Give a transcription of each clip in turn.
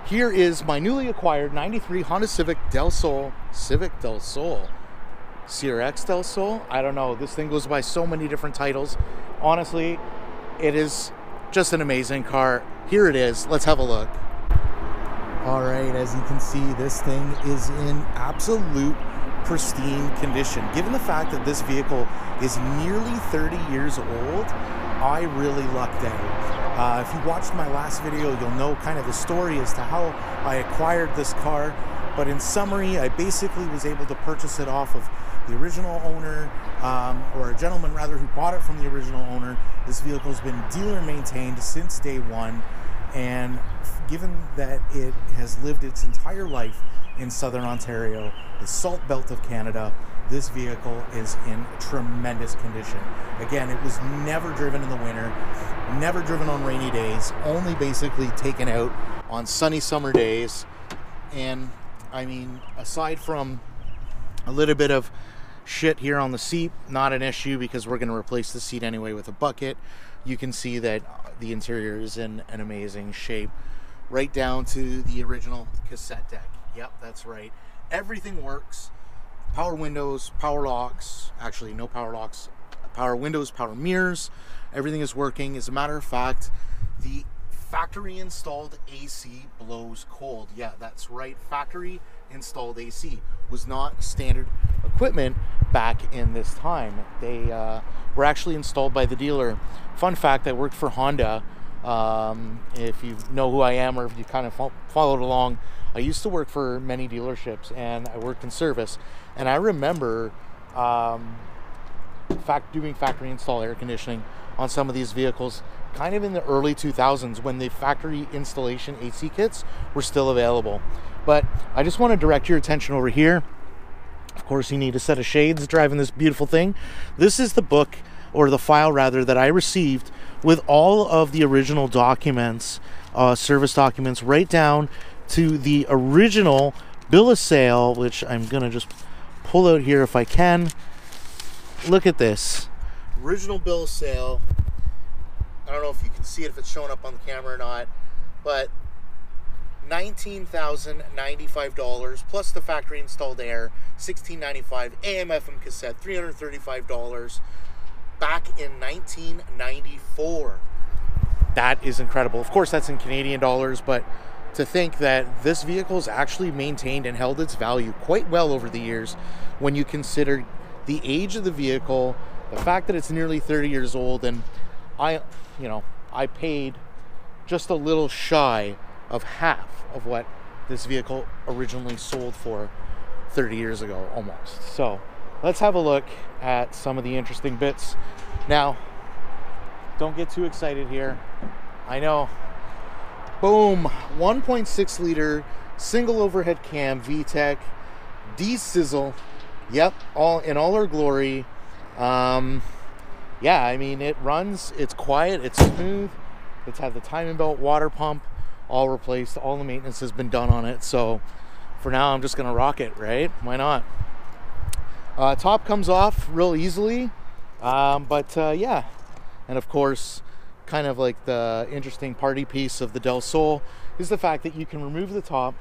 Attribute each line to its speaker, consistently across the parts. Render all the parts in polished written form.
Speaker 1: Here is my newly acquired 93 Honda Civic del Sol, CRX del Sol. I don't know, this thing goes by so many different titles. Honestly, it is just an amazing car. Here it is, let's have a look. All right, as you can see, this thing is in absolute pristine condition. Given the fact that this vehicle is nearly 30 years old, I really lucked out. If you watched my last video, you'll know kind of the story as to how I acquired this car. But in summary, I basically was able to purchase it off of the original owner, or a gentleman rather, who bought it from the original owner. This vehicle has been dealer maintained since day one. And given that it has lived its entire life in Southern Ontario, the Salt Belt of Canada, this vehicle is in tremendous condition. Again, it was never driven in the winter, never driven on rainy days, only basically taken out on sunny summer days. And I mean, aside from a little bit of shit here on the seat, not an issue because we're going to replace the seat anyway with a bucket. You can see that the interior is in an amazing shape, right down to the original cassette deck. Yep, that's right. Everything works. Power windows, power locks, actually no power locks, power windows, power mirrors, everything is working. As a matter of fact, the factory installed AC blows cold. Yeah, that's right. Factory installed AC was not standard equipment back in this time. They were actually installed by the dealer. Fun fact, I worked for Honda. If you know who I am, or if you kind of followed along, I used to work for many dealerships and I worked in service. And I remember doing factory install air conditioning on some of these vehicles kind of in the early 2000s when the factory installation AC kits were still available. But I just want to direct your attention over here. Of course, you need a set of shades driving this beautiful thing. This is the book, or the file rather, that I received with all of the original documents, service documents, right down to the original bill of sale, which I'm gonna just pull out here if I can. Look at this original bill of sale. I don't know if you can see it, if it's showing up on the camera or not, but $19,095 plus the factory installed air, $1,695, AM FM cassette, $335 back in 1994. That is incredible. Of course, that's in Canadian dollars, but to think that this vehicle has actually maintained and held its value quite well over the years when you consider the age of the vehicle, the fact that it's nearly 30 years old, and I paid just a little shy of half of what this vehicle originally sold for 30 years ago almost. So let's have a look at some of the interesting bits. Now, don't get too excited here. I know. Boom, 1.6 liter single overhead cam VTEC D-Sizzle. Yep, all in all our glory. Yeah, I mean, it runs, it's quiet, it's smooth. It's had the timing belt, water pump, all replaced. All the maintenance has been done on it. So for now, I'm just gonna rock it, right? Why not? Top comes off real easily. Yeah. And of course, kind of like the interesting party piece of the Del Sol is the fact that you can remove the top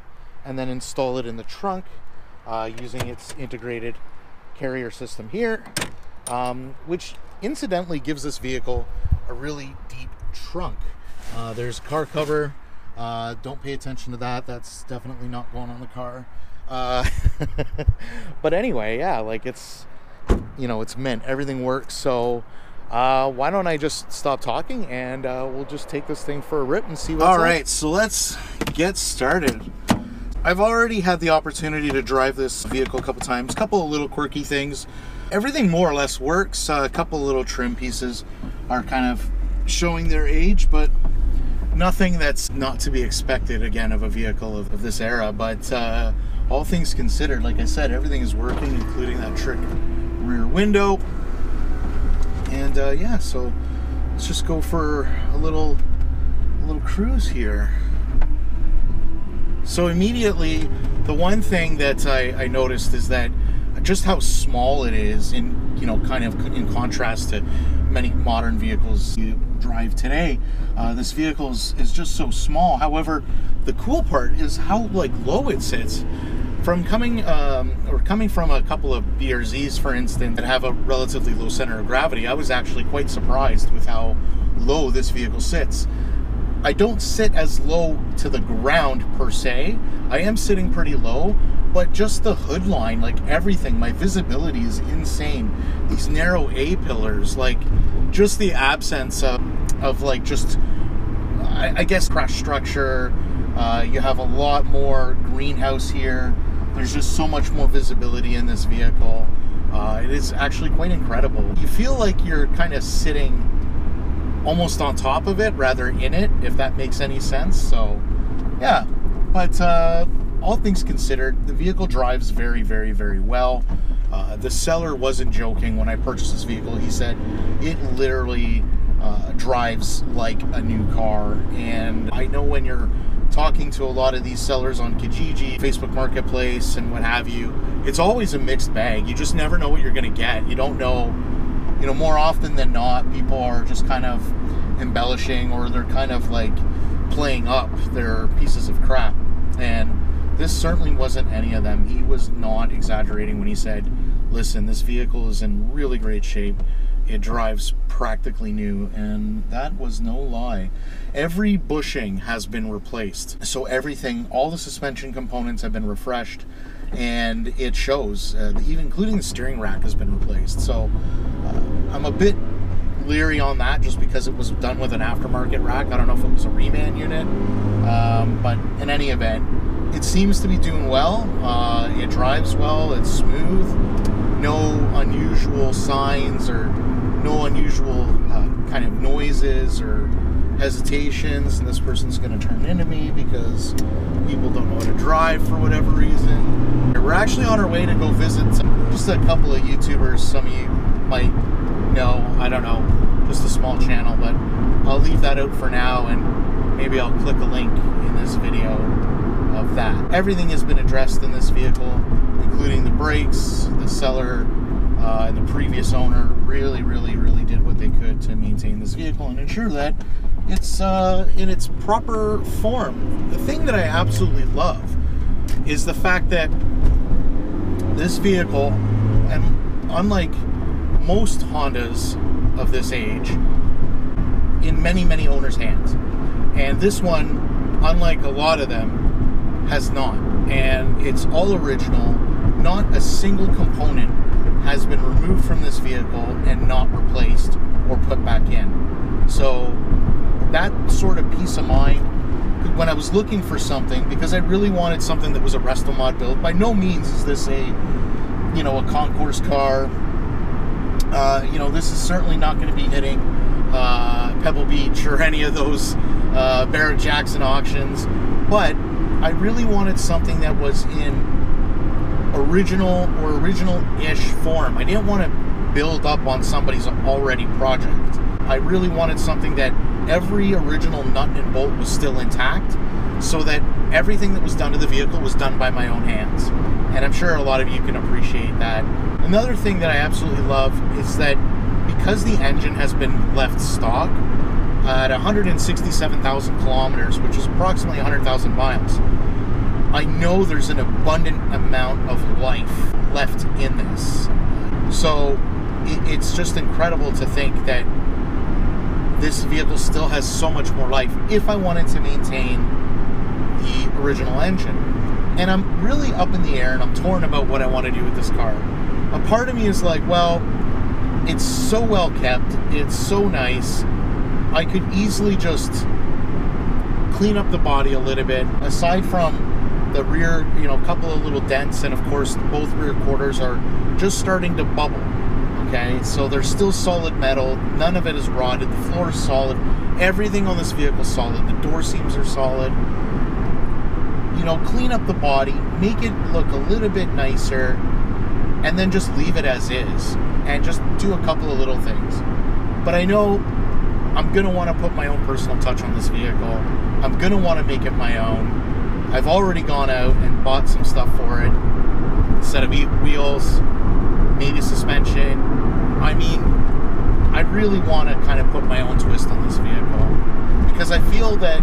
Speaker 1: and then install it in the trunk using its integrated carrier system here, which incidentally gives this vehicle a really deep trunk. There's a car cover. Don't pay attention to that. That's definitely not going on the car. But anyway, yeah, like it's mint. Everything works. So why don't I just stop talking and we'll just take this thing for a rip and see what's
Speaker 2: all right, so let's get started. I've already had the opportunity to drive this vehicle a couple times, a couple of little quirky things. Everything more or less works. A couple of little trim pieces are kind of showing their age, but nothing that's not to be expected again of a vehicle of this era. But all things considered, like I said, everything is working, including that trick rear window. And yeah, so let's just go for a little cruise here. So immediately, the one thing that I noticed is that just how small it is, in kind of in contrast to many modern vehicles. You drive today. This vehicle is just so small. However, the cool part is how like low it sits. From coming from a couple of BRZs, for instance, that have a relatively low center of gravity, I was actually quite surprised with how low this vehicle sits. I don't sit as low to the ground per se. I am sitting pretty low, but just the hood line, like everything, my visibility is insane. These narrow A-pillars, like just the absence of like just, I guess, crash structure. You have a lot more greenhouse here. There's just so much more visibility in this vehicle. It is actually quite incredible. You feel like you're kind of sitting almost on top of it rather in it, if that makes any sense. So yeah, but all things considered, the vehicle drives very, very, very well. The seller wasn't joking when I purchased this vehicle. He said it literally drives like a new car. And I know when you're talking to a lot of these sellers on Kijiji, Facebook Marketplace, and what have you, it's always a mixed bag. You just never know what you're going to get. You don't know, you know, more often than not, people are just kind of embellishing, or they're kind of like playing up their pieces of crap. And this certainly wasn't any of them. He was not exaggerating when he said, listen, this vehicle is in really great shape. It drives practically new, and that was no lie. Every bushing has been replaced. So everything, all the suspension components have been refreshed, and it shows, even including the steering rack has been replaced. So I'm a bit leery on that just because it was done with an aftermarket rack. I don't know if it was a reman unit, but in any event, it seems to be doing well. It drives well, it's smooth, no unusual signs or no unusual kind of noises or hesitations, and this person's going to turn into me because people don't know how to drive for whatever reason. We're actually on our way to go visit just a couple of YouTubers. Some of you might know, I don't know, just a small channel, but I'll leave that out for now, and maybe I'll click a link in this video of that. Everything has been addressed in this vehicle, including the brakes. The seller and the previous owner really did what they could to maintain this vehicle and ensure that it's in its proper form. The thing that I absolutely love is the fact that this vehicle, and unlike most Hondas of this age, in many owners' hands, and this one, unlike a lot of them, has not. And it's all original. Not a single component has been removed from this vehicle and not replaced or put back in. So that sort of peace of mind, when I was looking for something, because I really wanted something that was a resto mod build. By no means is this a, you know, a concourse car. You know, this is certainly not going to be hitting Pebble Beach or any of those Barrett Jackson auctions, but I really wanted something that was in original or original-ish form. I didn't want to build up on somebody's already project. I really wanted something that every original nut and bolt was still intact, so that everything that was done to the vehicle was done by my own hands. And I'm sure a lot of you can appreciate that. Another thing that I absolutely love is that because the engine has been left stock at 167,000 kilometers, which is approximately 100,000 miles, I know there's an abundant amount of life left in this. So it's just incredible to think that this vehicle still has so much more life if I wanted to maintain the original engine. And I'm really up in the air, and I'm torn about what I want to do with this car. A part of me is like, well, it's so well kept, it's so nice, I could easily just clean up the body a little bit. Aside from the rear, you know, a couple of little dents, and of course both rear quarters are just starting to bubble. Okay, so they're still solid metal, none of it is rotted, the floor is solid, everything on this vehicle is solid, the door seams are solid. You know, clean up the body, make it look a little bit nicer, and then just leave it as is, and just do a couple of little things. But I know I'm going to want to put my own personal touch on this vehicle. I'm going to want to make it my own. I've already gone out and bought some stuff for it. A set of wheels, maybe suspension. I mean, I really want to kind of put my own twist on this vehicle, because I feel that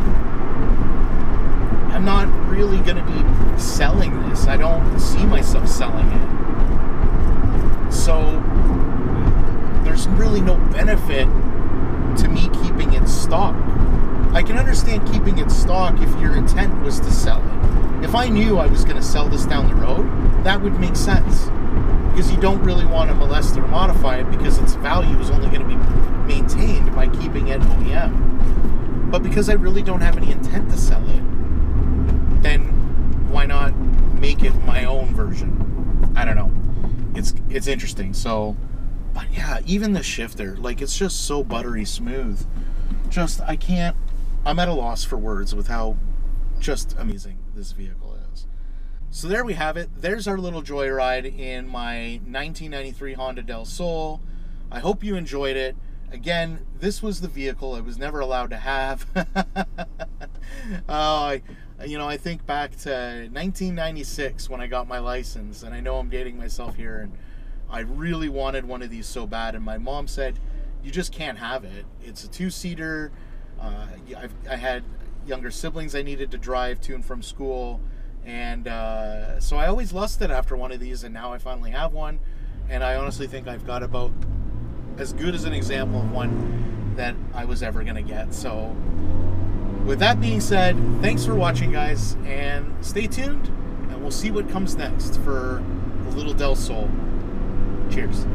Speaker 2: I'm not really going to be selling this. I don't see myself selling it. So there's really no benefit to me keeping it stock. I can understand keeping it stock if your intent was to sell it. If I knew I was going to sell this down the road, that would make sense. Because you don't really want to molest or modify it, because its value is only going to be maintained by keeping it OEM. But because I really don't have any intent to sell it, then why not make it my own version? I don't know. It's interesting. So, but yeah, even the shifter, like, it's just so buttery smooth. Just, I'm at a loss for words with how just amazing this vehicle is. So there we have it. There's our little joyride in my 1993 Honda del Sol. I hope you enjoyed it. Again, this was the vehicle I was never allowed to have. I think back to 1996 when I got my license, and I know I'm dating myself here, and I really wanted one of these so bad, and my mom said, you just can't have it. It's a two-seater. I had younger siblings I needed to drive to and from school, and so I always lusted after one of these, and now I finally have one, and I honestly think I've got about as good as an example of one that I was ever going to get. So with that being said, thanks for watching, guys, and stay tuned, and we'll see what comes next for the little Del Sol. Cheers.